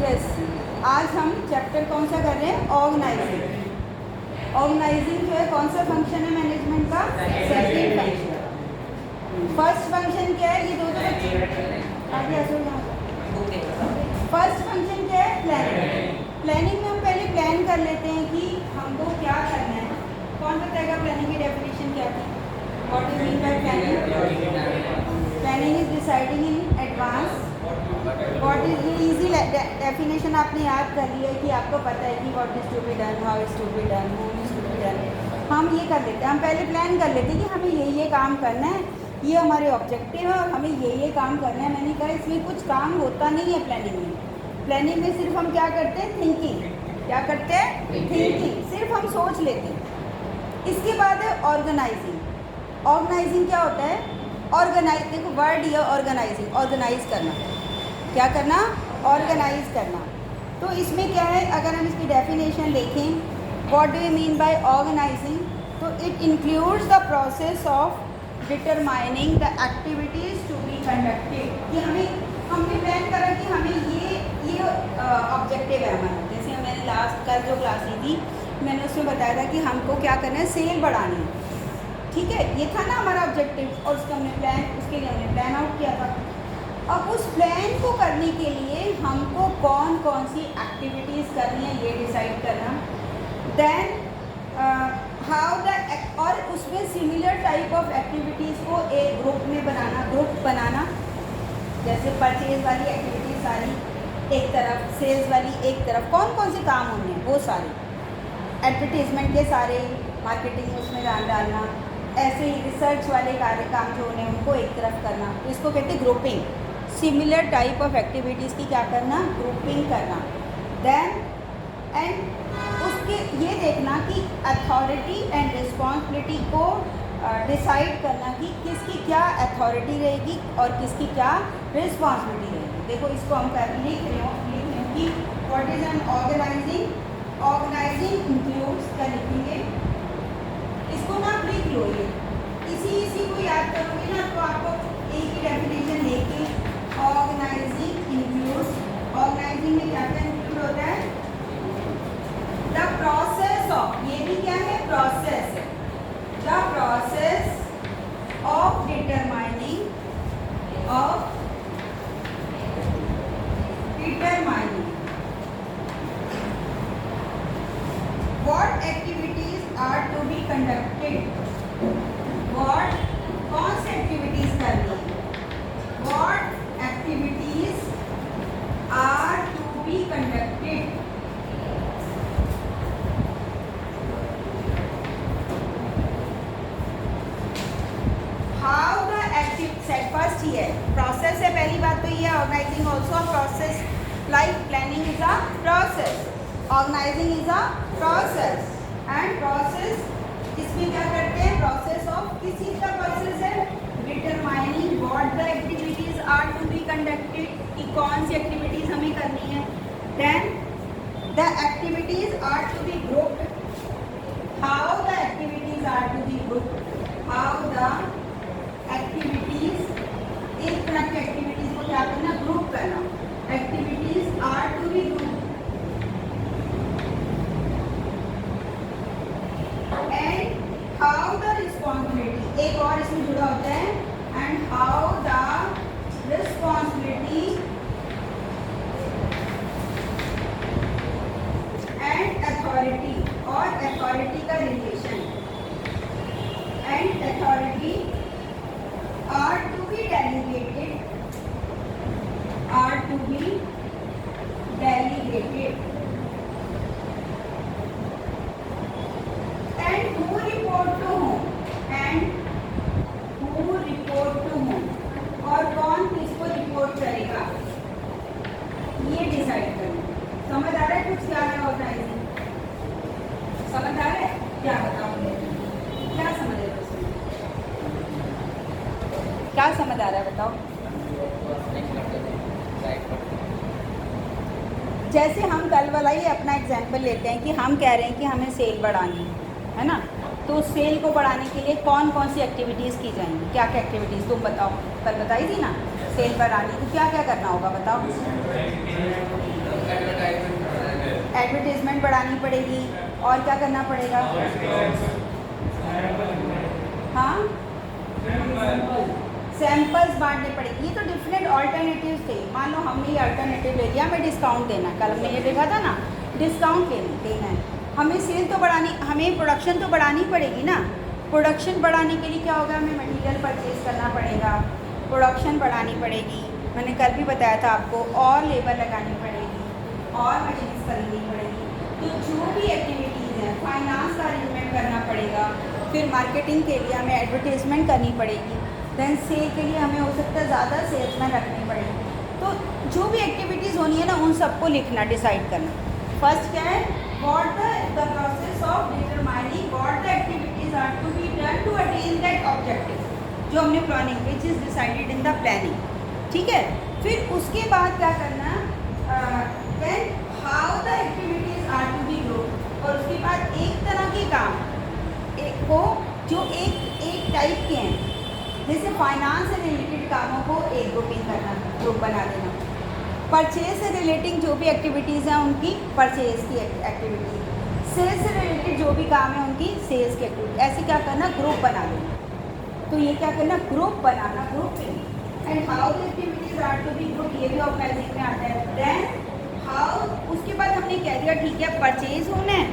Yes, आज हम chapter कौन सा कर रहे हैं? ऑर्गेनाइजिंग। ऑर्गेनाइजिंग जो है कौन सा फंक्शन है मैनेजमेंट का? Second function. फर्स्ट फंक्शन क्या है? ये दो आगे फर्स्ट फंक्शन क्या है? प्लानिंग। प्लानिंग में हम पहले प्लान कर लेते हैं कि हमको क्या करना है। कौन बताएगा प्लानिंग की डेफिनेशन क्या थी? What is mean by planning? Planning is deciding in advance. What is ये इजी डेफिनेशन आपने याद कर लिया है कि आपको पता है कि what is to be done, how is to be done, who is to be done. हम ये कर लेते हैं, हम पहले प्लान कर लेते हैं कि हमें ये काम करना है, ये हमारे ऑब्जेक्टिव है और हमें ये काम करना है। मैंने कहा इसमें कुछ काम होता नहीं है प्लानिंग में। प्लानिंग में सिर्फ हम क्या करते हैं? थिंकिंग। क्या करते हैं? थिंकिंग। सिर्फ हम सोच लेते हैं। इसके बाद है ऑर्गेनाइजिंग। ऑर्गेनाइजिंग क्या होता है? ऑर्गेनाइज, देखो वर्ड ये ऑर्गेनाइजिंग, ऑर्गेनाइज करना। क्या करना? ऑर्गेनाइज करना। तो इसमें क्या है, अगर हम इसकी डेफिनेशन देखें, what do you mean by organising, तो it includes the process of determining the activities to be conducted. कि हमने प्लान करा कि हमें ये ऑब्जेक्टिव है हमारा। जैसे मैंने लास्ट कल जो क्लास ली थी, मैंने उसमें बताया था कि हमको क्या करना है? सेल बढ़ानी है। ठीक है, ये था ना हमारा ऑब्जेक्टिव और उसके लिए हमने प्लान आउट किया था। अब उस प्लान को करने के लिए हमको कौन कौन सी एक्टिविटीज़ करनी है ये डिसाइड करना। देन हाउ द, और उसमें सिमिलर टाइप ऑफ एक्टिविटीज़ को एक ग्रुप में बनाना। जैसे परचेज वाली एक्टिविटीज सारी एक तरफ, सेल्स वाली एक तरफ, कौन कौन से काम होने हैं वो सारे, एडवर्टीजमेंट के सारे, मार्केटिंग उसमें डालना, ऐसे ही रिसर्च वाले काम जो होने हैं उनको एक तरफ करना। तो इसको कहते हैं grouping. Similar type of activities की क्या करना? ग्रुपिंग करना। देन एंड उसके ये देखना कि अथॉरिटी एंड रिस्पॉन्सिबिलिटी को डिसाइड करना कि किसकी क्या अथॉरिटी रहेगी और किसकी क्या रिस्पॉन्सिबिलिटी रहेगी। देखो इसको हम लिख रहे हो कि what is an organising. Organising includes, क्या लिखेंगे इसको ना, आप लिख लो ये, इसी को याद करोगे ना तो आपको एक ही डेफिनेशन लेके ऑर्गेनाइजिंग इंक्लूड्स, ऑर्गेनाइजिंग में क्या क्या इंक्लूड होता है? द प्रोसेस ऑफ, ये भी क्या है? प्रोसेस है। The process of determining what activities are to be conducted, what कौन सी एक्टिविटीज करनी है, what activities are to be conducted, how the active set first ही है प्रोसेस है। पहली बात तो ये है organising also a process, like planning is a process, organising is a process. And process इसमें क्या करते हैं? प्रोसेस ऑफ, किस चीज़ का प्रोसेस है? Determining what the activities are to be conducted, कि कौन सी एक्टिविटीज हमें करनी है। Then the activities are to be grouped, how the activities are to be grouped, how the activities, एक तरह की एक्टिविटीज को क्या करना? ग्रुप करना। Activities are to be group and how the responsibility, एक और इसमें जुड़ा होता है, and how the responsibility and authority, और अथॉरिटी का relation, and authority are to be delegated, are to be delegated, and who report to whom, and who report to whom, और कौन किसको रिपोर्ट करेगा ये डिसाइड करना। समझ आ रहा है कुछ क्या है ऑर्गेनाइजिंग? समझ आ रहा है? क्या बताओगे, क्या समझ रहे हो? क्या समझ आ रहा है बताओ? जैसे हम कल वाला ही अपना एग्जाम्पल लेते हैं कि हम कह रहे हैं कि हमें सेल बढ़ानी है ना, तो सेल को बढ़ाने के लिए कौन कौन सी एक्टिविटीज़ की जाएंगी? क्या क्या एक्टिविटीज़ तुम बताओ, कल बताई थी ना? सेल बढ़ानी, तो क्या क्या करना होगा बताओ? एडवर्टाइजमेंट बढ़ानी पड़ेगी, और क्या करना पड़ेगा? हाँ, सैंपल्स बांटने पड़ेगी। ये तो डिफरेंट ऑल्टरनेटिव्स थे। मान लो हमने ये अल्टरनेटिव ले लिया, हमें डिस्काउंट देना है, कल हमने ये देखा था ना, डिस्काउंट देना है, हमें सेल तो बढ़ानी, हमें प्रोडक्शन तो बढ़ानी पड़ेगी ना। प्रोडक्शन बढ़ाने के लिए क्या होगा? हमें मटेरियल परचेज करना पड़ेगा, प्रोडक्शन बढ़ानी पड़ेगी, मैंने कल भी बताया था आपको, और लेबर लगानी पड़ेगी, और मशीन्स खरीदनी पड़ेगी। तो जो भी एक्टिविटीज़ हैं, फाइनेंस का अरेंजमेंट करना पड़ेगा, फिर मार्केटिंग के लिए हमें एडवर्टीजमेंट करनी पड़ेगी, देन सेल के लिए हमें हो सकता है ज़्यादा सेल्समैन रखनी पड़ेगी। तो जो भी एक्टिविटीज़ होनी है ना, उन सबको लिखना, डिसाइड करना। फर्स्ट क्या है? What the process of determining what the activities are to be done to attain that objective, जो हमने planning which is decided in the planning, ठीक है। फिर उसके बाद क्या करना? Then how the activities are to be group, और उसके बाद एक तरह के काम एक को जो एक टाइप के हैं, जैसे फाइनेंस से रिलेटेड कामों को एक ग्रुपिंग करना, ग्रुप बना देना। परचेज से रिलेटिंग जो भी एक्टिविटीज़ हैं उनकी परचेज की एक्टिविटी, सेल्स से रिलेटेड जो भी काम है उनकी सेल्स की एक्टिविटी, ऐसे क्या करना? ग्रुप बना देना। तो ये क्या करना? ग्रुप बनाना, grouping. And how the activities are to be group, ये भी ऑर्गेनाइजिंग में आता है। देन हाउ, उसके बाद हमने कह दिया ठीक है परचेज होना है,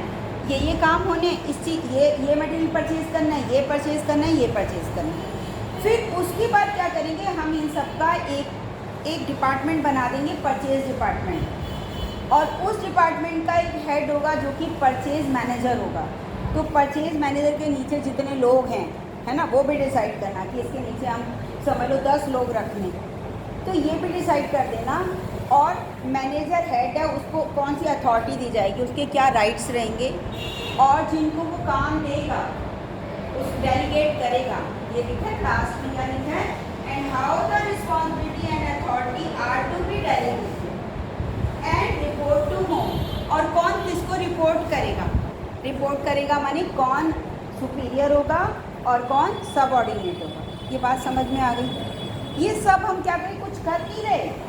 ये काम होने, इस चीज़ ये मटेरियल परचेज करना है, ये परचेज करना है, ये परचेज करना है। फिर उसके बाद क्या करेंगे? हम इन सब का एक डिपार्टमेंट बना देंगे, परचेज डिपार्टमेंट, और उस डिपार्टमेंट का एक हेड होगा जो कि परचेज मैनेजर होगा। तो परचेज मैनेजर के नीचे जितने लोग हैं, है ना, वो भी डिसाइड करना कि इसके नीचे हम समझ लो 10 लोग रखने, तो ये भी डिसाइड कर देना। और मैनेजर हेड है, उसको कौन सी अथॉरिटी दी जाएगी, उसके क्या राइट्स रहेंगे, और जिनको वो काम देगा उस डेलीगेट करेगा, ये लिखा है लास्ट में, क्या लिखा है? And how the responsibility and authority are to be delegated and report to whom, और कौन किसको रिपोर्ट करेगा? रिपोर्ट करेगा माने कौन सुपीरियर होगा और कौन सबऑर्डिनेट होगा। ये बात समझ में आ गई? ये सब हम क्या करें? कुछ कर नहीं रहे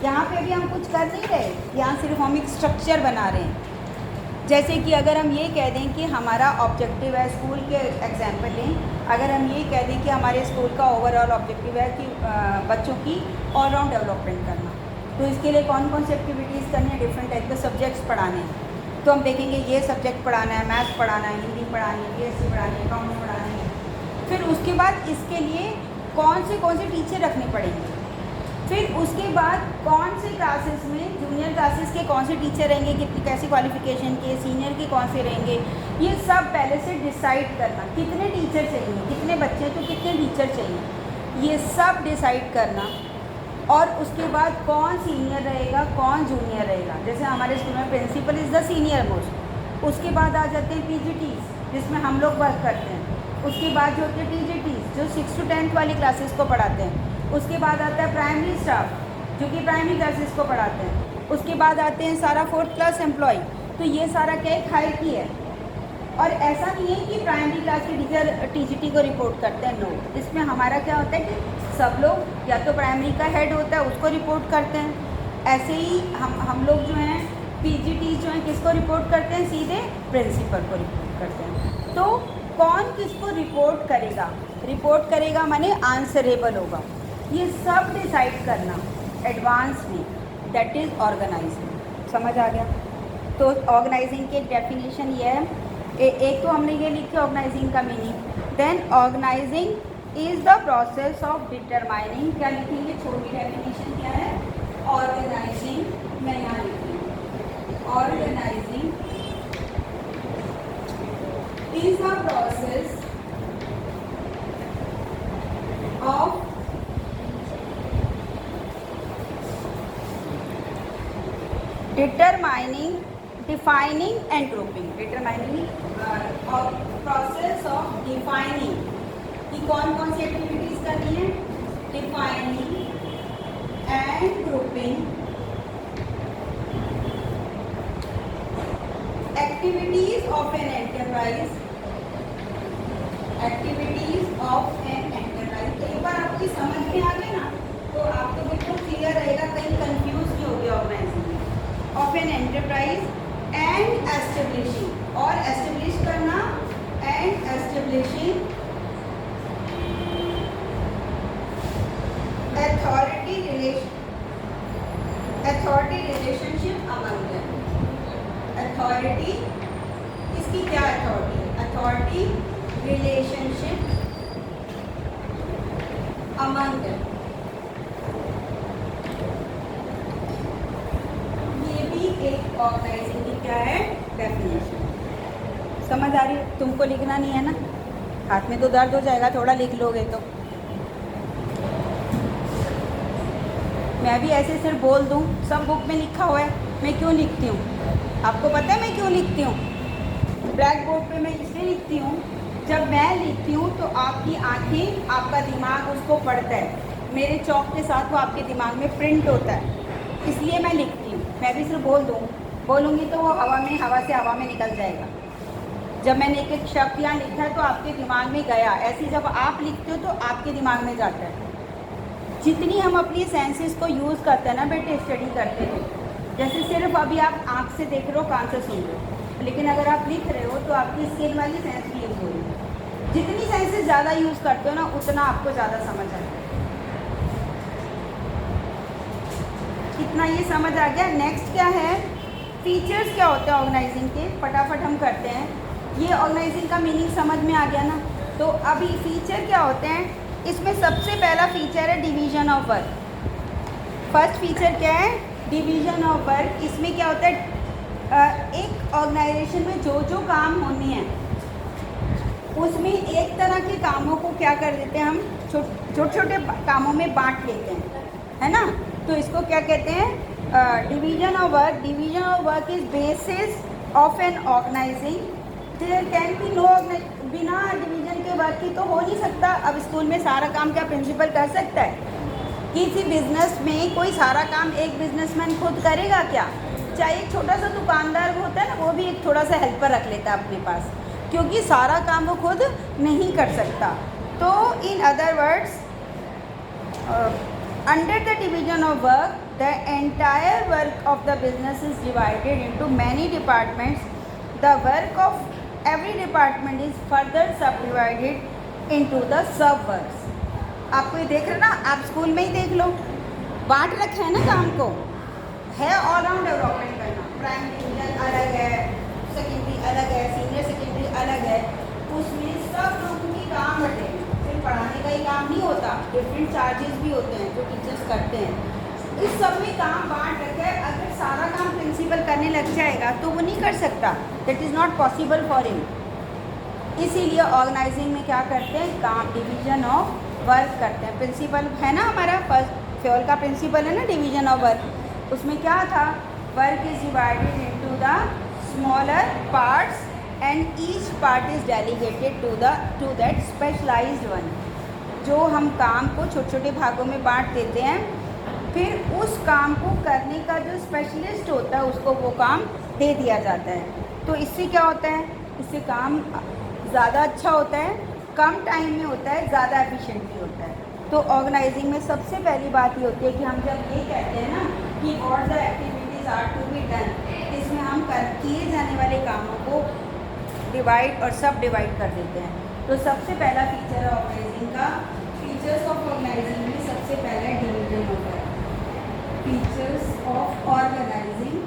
यहाँ पे, अभी हम कुछ कर नहीं रहे, यहाँ सिर्फ हम एक स्ट्रक्चर बना रहे हैं। जैसे कि अगर हम ये कह दें कि हमारा ऑब्जेक्टिव है, स्कूल के एग्जाम्पल लें, अगर हम ये कह दें कि हमारे स्कूल का ओवरऑल ऑब्जेक्टिव है कि बच्चों की ऑलराउंड डेवलपमेंट करना, तो इसके लिए कौन कौन सी एक्टिविटीज़ करनी है? डिफरेंट टाइप के सब्जेक्ट्स पढ़ाने हैं। तो हम देखेंगे ये सब्जेक्ट पढ़ाना है, मैथ्स पढ़ाना है, हिंदी पढ़ानी है, BSc पढ़ानी है, अकाउंट्स पढ़ानी है। फिर उसके बाद इसके लिए कौन से टीचर रखने पड़ेंगे, फिर उसके बाद कौन से क्लासेस में, जूनियर क्लासेस के कौन से टीचर रहेंगे, कितनी कैसी क्वालिफिकेशन के, सीनियर के कौन से रहेंगे, ये सब पहले से डिसाइड करना। कितने टीचर चाहिए, कितने बच्चे तो कितने टीचर चाहिए, ये सब डिसाइड करना। और उसके बाद कौन सीनियर रहेगा, कौन जूनियर रहेगा। जैसे हमारे स्कूल में principal is the senior most, उसके बाद आ जाते हैं PGTs जिसमें हम लोग वर्क करते हैं, उसके बाद जो होते हैं TGTs जो 6 to 10 वाली क्लासेस को पढ़ाते हैं, उसके बाद आता है प्राइमरी स्टाफ जो कि प्राइमरी क्लासेस को पढ़ाते हैं, उसके बाद आते हैं सारा 4th क्लास एम्प्लॉय। तो ये सारा क्या एक हायरार्की है। और ऐसा नहीं है कि प्राइमरी क्लास के टीचर TGT को रिपोर्ट करते हैं, नो। इसमें हमारा क्या होता है कि सब लोग या तो प्राइमरी का हेड होता है उसको रिपोर्ट करते हैं, ऐसे ही हम लोग जो हैं PGT जो हैं किसको रिपोर्ट करते हैं? सीधे प्रिंसिपल को रिपोर्ट करते हैं। तो कौन किसको रिपोर्ट करेगा माने आंसरेबल होगा। ये सब डिसाइड करना एडवांस में, दैट इज़ ऑर्गेनाइजिंग। समझ आ गया? तो ऑर्गेनाइजिंग की डेफिनेशन ये है, एक तो हमने ये लिखी ऑर्गेनाइजिंग का meaning. Then organising is the process of determining, क्या लिखेंगे? छोटी डेफिनेशन क्या है? ऑर्गेनाइजिंग, मैं यहाँ लिखूँगी, organising is the process of determining, defining and grouping. Determining और process of defining कि कौन कौन सी एक्टिविटीज करनी है, defining and grouping activities of an enterprise. Activities of an enterprise एक बार आपकी समझ में आ गई ना, तो तो आपको बिल्कुल क्लियर रहेगा, कहीं कंफ्यूज नहीं हो गया organising of an enterprise and establishing, और एस्टेब्लिश करना and establishing authority relationship among them. Authority, इसकी क्या अथॉरिटी है? Authority relationship among them. ये भी एक ऑर्गेनाइजिंग की क्या है? डेफिनेशन। समझ आ रही है? तुमको लिखना नहीं है ना, हाथ में तो दर्द हो जाएगा, थोड़ा लिख लोगे तो। मैं भी ऐसे सिर्फ बोल दूँ, सब बुक में लिखा हुआ है, मैं क्यों लिखती हूँ? आपको पता है मैं क्यों लिखती हूँ? ब्लैक बोर्ड पे मैं इसलिए लिखती हूँ, जब मैं लिखती हूँ तो आपकी आंखें, आपका दिमाग उसको पढ़ता है, मेरे चौक के साथ वो आपके दिमाग में प्रिंट होता है, इसलिए मैं लिखती हूँ। मैं भी सिर्फ बोलूँगी तो वो हवा से हवा में निकल जाएगा। जब मैंने एक एक शब्द यहाँ लिखा है तो आपके दिमाग में गया, ऐसे जब आप लिखते हो तो आपके दिमाग में जाता है। जितनी हम अपनी सेंसेस को यूज़ करते हैं ना बेटे, स्टडी करते हैं, जैसे सिर्फ अभी आप आँख से देख रहे हो, कान से सुन रहे हो, लेकिन अगर आप लिख रहे हो तो आपकी स्किन वाली सेंस भी यूज़ हो रही है। जितनी सेंसेस ज़्यादा यूज़ करते हो ना, उतना आपको ज़्यादा समझ आता है। कितना ये समझ आ गया? नेक्स्ट क्या है? फीचर्स क्या होते हैं ऑर्गेनाइजिंग के? फटाफट हम करते हैं। ये ऑर्गेनाइजिंग का मीनिंग समझ में आ गया ना? तो अभी फीचर क्या होते हैं? इसमें सबसे पहला फीचर है division of work. First feature क्या है? Division of work. इसमें क्या होता है? एक ऑर्गेनाइजेशन में जो जो काम होने हैं उसमें एक तरह के कामों को क्या कर देते हैं, हम छोटे छोटे कामों में बांट लेते हैं, है ना? तो इसको क्या कहते हैं? Division of work. Division of work is basis of an organising. There can be no, बिना डिवीज़न के वर्क की तो हो नहीं सकता। अब स्कूल में सारा काम क्या प्रिंसिपल कर सकता है? किसी बिजनेस में कोई सारा काम एक बिजनेसमैन खुद करेगा क्या? चाहे एक छोटा सा दुकानदार होता है ना, वो भी एक थोड़ा सा हेल्पर रख लेता है अपने पास, क्योंकि सारा काम वो खुद नहीं कर सकता। तो in other words, under the division of work, the entire work of the business is divided into many departments. The work of every department is further subdivided into the sub works. आपको ये देख रहे ना, आप school में ही देख लो, बांट रखा है ना काम को, है ऑल राउंड डेवलपमेंट करना। प्राइमरी डिवीजन अलग है, सेकेंडरी अलग है, सीनियर सेकेंडरी अलग है, उसमें सब लोगों के काम बटे हैं। सिर्फ पढ़ाने का ही काम नहीं होता, डिफरेंट चार्जेस भी होते हैं जो टीचर्स करते हैं। इस सब में काम बांट रखा है। अगर सारा काम प्रिंसिपल करने लग जाएगा तो वो नहीं कर सकता, that is not possible for him. इसीलिए ऑर्गेनाइजिंग में क्या करते हैं? काम डिवीजन ऑफ वर्क करते हैं। प्रिंसिपल है ना हमारा, फर्स्ट फ्योल का प्रिंसिपल है ना डिवीजन ऑफ वर्क। उसमें क्या था? Work is divided into the smaller parts and each part is delegated to that specialised one. जो हम काम को छोटे छोटे भागों में बांट देते हैं, फिर उस काम को करने का जो स्पेशलिस्ट होता है उसको वो काम दे दिया जाता है। तो इससे क्या होता है? इससे काम ज़्यादा अच्छा होता है, कम टाइम में होता है, ज़्यादा एफिशिएंटली होता है। तो ऑर्गेनाइजिंग में सबसे पहली बात ये होती है कि हम जब ये कहते हैं ना कि what the activities are to be done, इसमें हम किए जाने वाले कामों को डिवाइड और सब डिवाइड कर देते हैं। तो सबसे पहला फीचर है ऑर्गेनाइजिंग का। फीचर्स ऑफ ऑर्गेनाइजिंग में सबसे पहला डिवीजन होता है। फीचर्स ऑफ ऑर्गेनाइजिंग,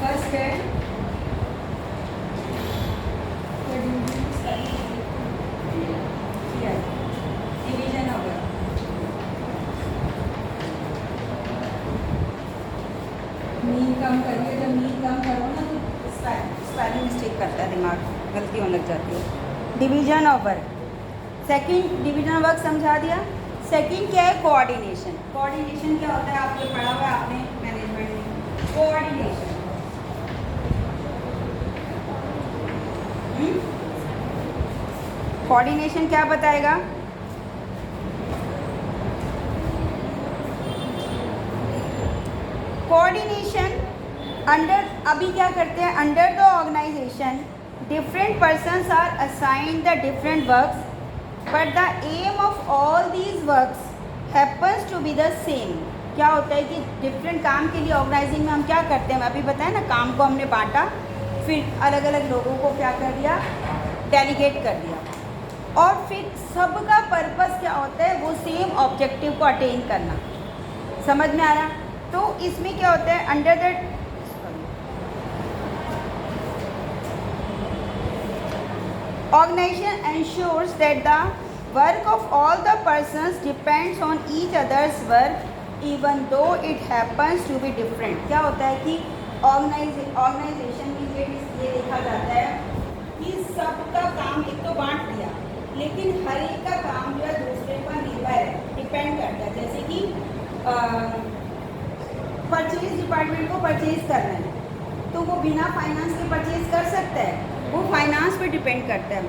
फर्स्ट है डिवीजन ऑफ वर्क। मीन कम करिए, जब मीन कम करो ना तो स्पेलिंग मिस्टेक करता है दिमाग, गलती होने लग जाती है। Division of work, second division of work समझा दिया। सेकंड क्या है? कोऑर्डिनेशन। कोऑर्डिनेशन क्या होता है? आपने पढ़ा हुआ है, आपने मैनेजमेंट में। कोऑर्डिनेशन कोऑर्डिनेशन क्या बताएगा? कोऑर्डिनेशन अंडर, अभी क्या करते हैं? Under the organisation different persons are assigned the different works, but the aim of all these works happens to be the same. क्या होता है कि डिफरेंट काम के लिए ऑर्गेनाइजिंग में हम क्या करते हैं, अभी बताया ना, काम को हमने बांटा, फिर अलग अलग लोगों को क्या कर दिया, डेलीगेट कर दिया, और फिर सबका पर्पस क्या होता है, वो सेम ऑब्जेक्टिव को अटेन करना. समझ में आ रहा? तो इसमें क्या होता है, under the organization ensures that the work of all the persons depends on each other's work even though it happens to be different. क्या होता है कि ऑर्गेनाइजेशन में ये देखा जाता है कि सबका काम एक तो बांट दिया, लेकिन हर एक का काम जो है दूसरे पर निर्भर है, डिपेंड करता है. जैसे कि परचेज डिपार्टमेंट को परचेज करना है, तो वो बिना फाइनेंस के परचेज कर सकता है, वो फाइनेंस पे डिपेंड करता है.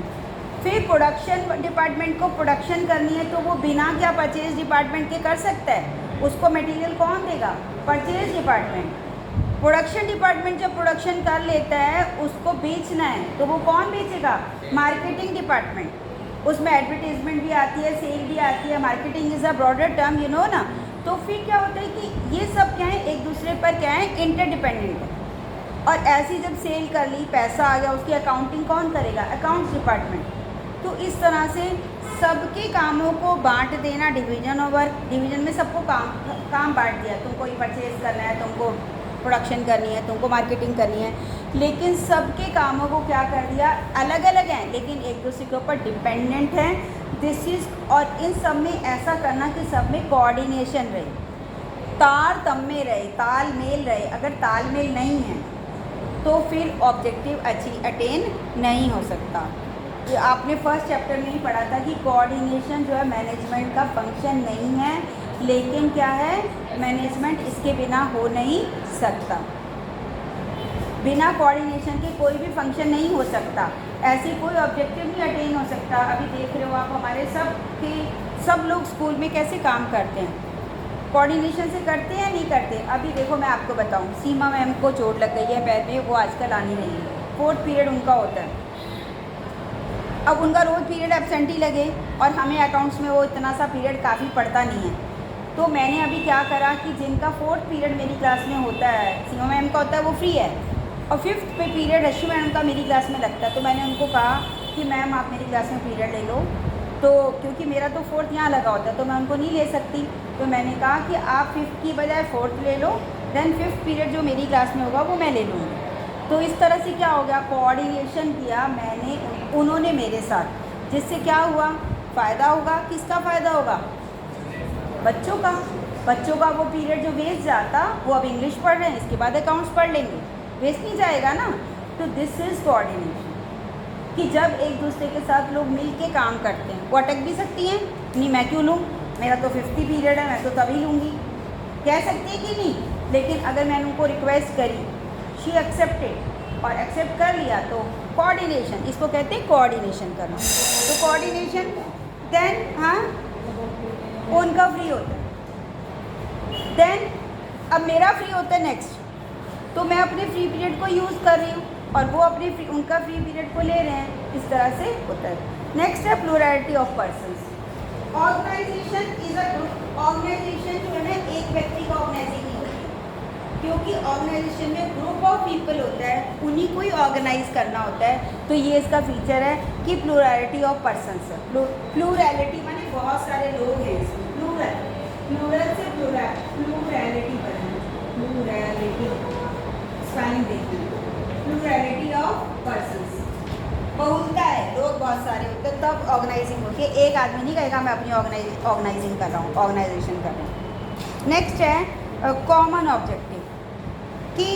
फिर प्रोडक्शन डिपार्टमेंट को प्रोडक्शन करनी है, तो वो बिना क्या परचेज डिपार्टमेंट के कर सकता है, उसको मटेरियल कौन देगा, परचेज डिपार्टमेंट. प्रोडक्शन डिपार्टमेंट जब प्रोडक्शन कर लेता है, उसको बेचना है, तो वो कौन बेचेगा, मार्केटिंग डिपार्टमेंट. उसमें एडवर्टीजमेंट भी आती है, सेल भी आती है, marketing is a broader term, you know ना. तो फिर क्या होता है कि ये सब क्या है, एक दूसरे पर क्या है, इंटरडिपेंडेंट है. और ऐसी जब सेल कर ली, पैसा आ गया, उसकी अकाउंटिंग कौन करेगा, अकाउंट्स डिपार्टमेंट. तो इस तरह से सबके कामों को बांट देना, डिवीजन ऑफ वर्क, डिवीजन में सबको काम बांट दिया, तुमको ये परचेज करना है, तुमको प्रोडक्शन करनी है, तुमको मार्केटिंग करनी है, लेकिन सबके कामों को क्या कर दिया, अलग अलग हैं, लेकिन एक दूसरे के ऊपर डिपेंडेंट हैं. दिस इज़, और इन सब में ऐसा करना कि सब में कोऑर्डिनेशन रहे, तारतम्य रहे, तालमेल रहे. अगर तालमेल नहीं है तो फिर ऑब्जेक्टिव अटेन नहीं हो सकता. ये आपने फर्स्ट चैप्टर में ही पढ़ा था कि कोऑर्डिनेशन जो है मैनेजमेंट का फंक्शन नहीं है, लेकिन क्या है, मैनेजमेंट इसके बिना हो नहीं सकता. बिना कोऑर्डिनेशन के कोई भी फंक्शन नहीं हो सकता, ऐसे कोई ऑब्जेक्टिव नहीं अटेन हो सकता. अभी देख रहे हो आप, हमारे सब लोग स्कूल में कैसे काम करते हैं, कोऑर्डिनेशन से करते हैं, नहीं करते. अभी देखो मैं आपको बताऊं, सीमा मैम को चोट लग गई है पैर में, वो आजकल आनी नहीं है, 4th पीरियड उनका होता है. अब उनका रोज़ पीरियड एब्सेंटी लगे, और हमें अकाउंट्स में वो इतना सा पीरियड काफ़ी पड़ता नहीं है. तो मैंने अभी क्या करा कि जिनका 4th पीरियड मेरी क्लास में होता है, सीमा मैम का होता है, वो फ्री है, और 5th पे पीरियड रश्मि मैम का मेरी क्लास में लगता है. तो मैंने उनको कहा कि मैम आप मेरी क्लास में पीरियड ले लो, तो क्योंकि मेरा तो 4th यहाँ लगा होता है, तो मैं उनको नहीं ले सकती. तो मैंने कहा कि आप 5th की बजाय 4th ले लो, देन 5th पीरियड जो मेरी क्लास में होगा वो मैं ले लूँगी. तो इस तरह से क्या हो गया, कोऑर्डिनेशन किया मैंने, उन्होंने मेरे साथ, जिससे क्या हुआ, फ़ायदा होगा. किसका फ़ायदा होगा, बच्चों का. बच्चों का वो पीरियड जो वेस्ट जाता, वो अब इंग्लिश पढ़ रहे हैं, इसके बाद अकाउंट्स पढ़ लेंगे, वेस्ट नहीं जाएगा ना. तो दिस इज़ कोऑर्डिनेशन, कि जब एक दूसरे के साथ लोग मिल के काम करते हैं. वो अटक भी सकती हैं, नहीं मैं क्यों लूँ, मेरा तो 5th पीरियड है, मैं तो तभी लूँगी, कह सकती है कि नहीं. लेकिन अगर मैंने उनको रिक्वेस्ट करी, शी एक्सेप्टेड, और एक्सेप्ट कर लिया, तो कोऑर्डिनेशन, इसको कहते हैं कोऑर्डिनेशन करना. तो कोऑर्डिनेशन, देन हाँ, उनका फ्री होता है, देन अब मेरा फ्री होता है नेक्स्ट, तो मैं अपने फ्री पीरियड को यूज़ कर रही हूँ, और वो अपने उनका फ्री पीरियड को ले रहे हैं. इस तरह से होता है. नेक्स्ट है plurality of persons. Organisation is a group. Organisation जो है ना, एक व्यक्ति का ऑर्गेनाइजिंग नहीं होती, क्योंकि ऑर्गेनाइजेशन में ग्रुप ऑफ पीपल होता है, उन्हीं को ही ऑर्गेनाइज करना होता है. तो ये इसका फीचर है कि प्लूरैलिटी ऑफ पर्सन्स है. प्लूरैलिटी माने बहुत सारे लोग हैं इसमें, प्लूरल, प्लूरल से प्लूरैलिटी बना, प्लूरैलिटी स्पेलिंग देखिए, प्लूरैलिटी ऑफ पर्सन्स. बहुलता है, लोग बहुत सारे होते हैं, तब ऑर्गेनाइजिंग होती है. एक आदमी नहीं कहेगा मैं अपनी ऑर्गेनाइजिंग कर रहा हूँ, ऑर्गेनाइजेशन कर रहा हूँ. नेक्स्ट है कॉमन ऑब्जेक्टिव, कि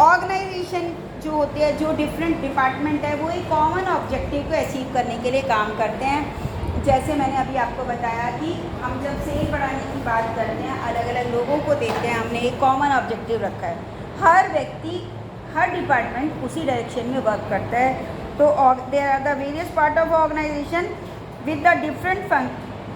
ऑर्गेनाइजेशन जो होते हैं, जो डिफरेंट डिपार्टमेंट है, वो एक कॉमन ऑब्जेक्टिव को अचीव करने के लिए काम करते हैं. जैसे मैंने अभी आपको बताया कि हम जब सेल बढ़ाने की बात करते हैं, अलग अलग लोगों को देते हैं, हमने एक कॉमन ऑब्जेक्टिव रखा है. हर व्यक्ति, हर डिपार्टमेंट उसी डायरेक्शन में वर्क करता है. तो there are the various part of organisation with the different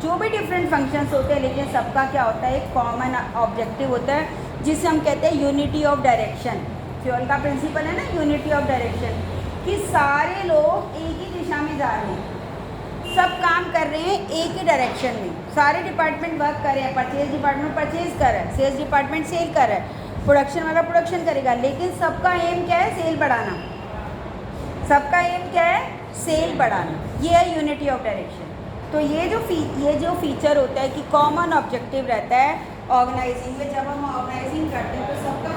जो भी डिफरेंट फंक्शंस होते हैं, लेकिन सबका क्या होता है, एक कॉमन ऑब्जेक्टिव होता है, जिसे हम कहते हैं यूनिटी ऑफ डायरेक्शन. फ्यूल का प्रिंसिपल है ना, यूनिटी ऑफ डायरेक्शन, कि सारे लोग एक ही दिशा में जा रहे हैं, सब काम कर रहे हैं एक ही डायरेक्शन में, सारे डिपार्टमेंट वर्क कर रहे हैं, परचेज डिपार्टमेंट परचेज कर रहा है, सेल्स डिपार्टमेंट सेल कर रहा है, प्रोडक्शन वाला प्रोडक्शन करेगा, लेकिन सबका एम क्या है? सेल बढ़ाना। सबका एम क्या है? सेल बढ़ाना। ये है यूनिटी ऑफ डायरेक्शन। तो ये जो फीचर होता है कि कॉमन ऑब्जेक्टिव रहता है ऑर्गेनाइजिंग में, जब हम ऑर्गेनाइजिंग करते हैं तो सबका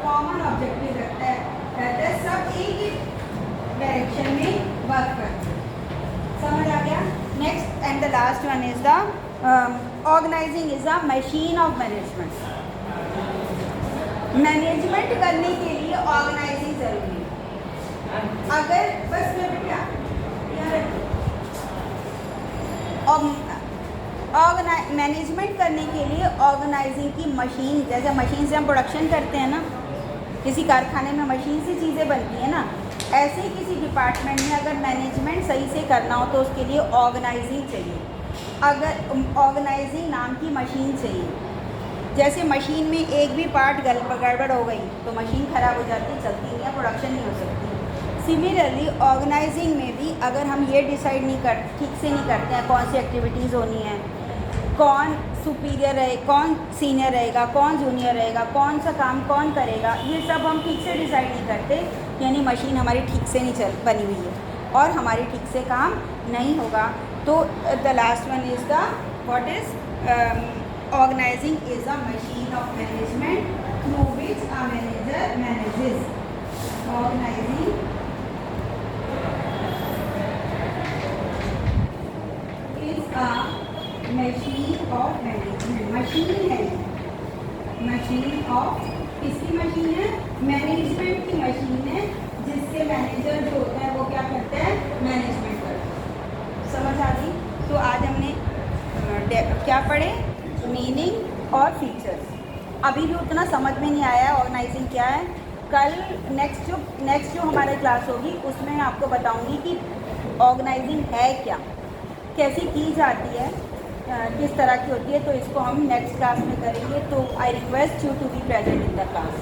कॉमन ऑब्जेक्टिव रहता है सब एक ही डायरेक्शन में वर्क करते हैं। समझ आ गया? Next and the last one is the organising is the machine of management. Management करने के लिए ऑर्गेनाइजिंग जरूरी है। अगर बस मैं बेटा मैनेजमेंट करने के लिए ऑर्गेनाइजिंग की मशीन, जैसे मशीन से हम प्रोडक्शन करते हैं ना, किसी कारखाने में मशीन से चीज़ें बनती हैं ना, ऐसे ही किसी डिपार्टमेंट में अगर मैनेजमेंट सही से करना हो तो उसके लिए ऑर्गेनाइजिंग चाहिए। अगर ऑर्गेनाइजिंग नाम की मशीन चाहिए, जैसे मशीन में एक भी पार्ट गड़बड़ हो गई तो मशीन ख़राब हो जाती, चलती नहीं है, प्रोडक्शन नहीं हो सकती। सिमिलरली ऑर्गेनाइजिंग में भी अगर हम ये डिसाइड ठीक से नहीं करते हैं कौन सी एक्टिविटीज़ होनी है, कौन सुपीरियर रहे, कौन सीनियर रहेगा, कौन जूनियर रहेगा, कौन सा काम कौन करेगा, ये सब हम ठीक से डिसाइड नहीं करते, यानी मशीन हमारी ठीक से नहीं बनी हुई है और हमारी ठीक से काम नहीं होगा। तो the last one is the what is organising is a machine of management through which a manager manages. Organising is a machine of management. Machine है, मशीन ऑफ किसकी मशीन है? मैनेजमेंट की मशीन है, जिससे मैनेजर जो होता है वो क्या करता है? मैनेजमेंट करता है। समझ आ गई? तो आज हमने क्या पढ़े? मीनिंग और फीचर्स। अभी भी उतना समझ में नहीं आया ऑर्गेनाइजिंग क्या है। कल नेक्स्ट जो हमारी क्लास होगी उसमें मैं आपको बताऊंगी कि ऑर्गेनाइजिंग है क्या, कैसे की जाती है, किस तरह की होती है। तो इसको हम नेक्स्ट क्लास में करेंगे। तो I request you to be present in the class.